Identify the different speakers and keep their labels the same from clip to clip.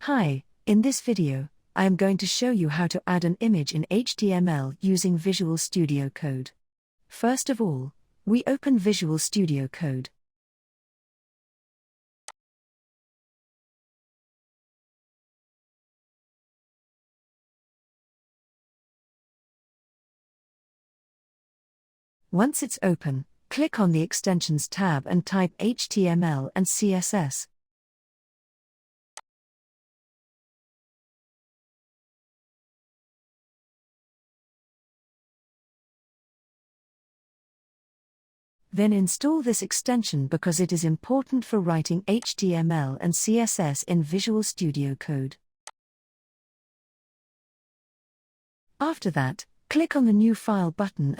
Speaker 1: Hi, in this video, I am going to show you how to add an image in HTML using Visual Studio Code. First of all, we open Visual Studio Code. Once it's open, click on the Extensions tab and type HTML and CSS. Then install this extension because it is important for writing HTML and CSS in Visual Studio Code. After that, click on the New File button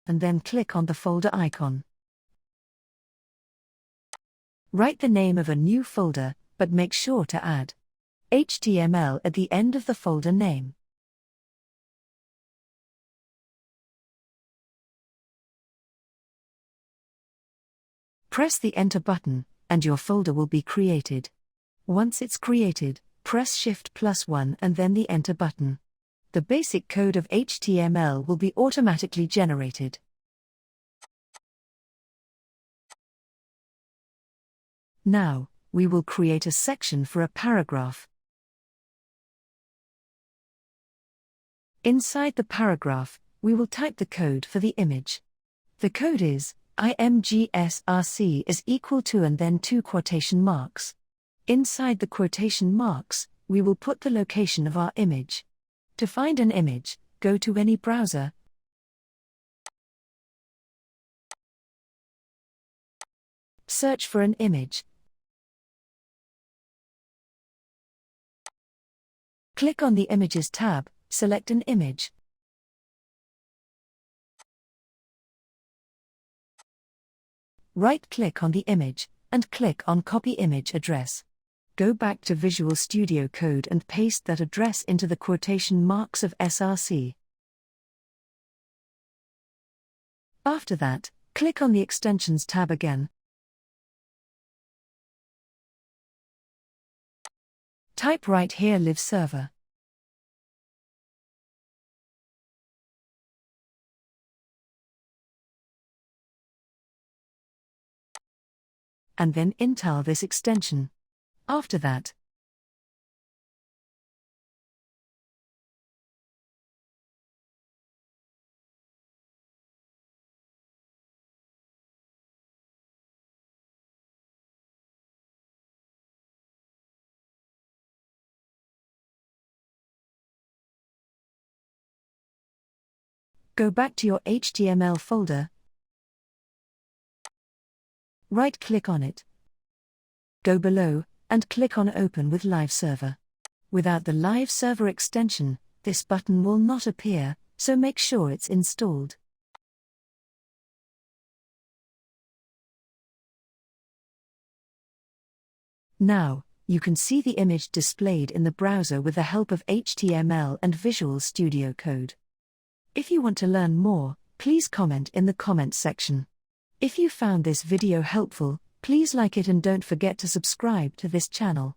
Speaker 1: and then click on the folder icon. Write the name of a new folder, but make sure to add HTML at the end of the folder name. Press the Enter button, and your folder will be created. Once it's created, press Shift+1 and then the Enter button. The basic code of HTML will be automatically generated. Now, we will create a section for a paragraph. Inside the paragraph, we will type the code for the image. The code is imgsrc is equal to and then 2 quotation marks. Inside the quotation marks, we will put the location of our image. To find an image, go to any browser. Search for an image. Click on the Images tab, select an image. Right-click on the image, and click on Copy Image Address. Go back to Visual Studio Code and paste that address into the quotation marks of src. After that, click on the Extensions tab again. Type right here live server. And then install this extension. After that, go back to your HTML folder. Right-click on it. Go below, and click on Open with Live Server. Without the Live Server extension, this button will not appear, so make sure it's installed. Now, you can see the image displayed in the browser with the help of HTML and Visual Studio Code. If you want to learn more, please comment in the comments section. If you found this video helpful, please like it and don't forget to subscribe to this channel.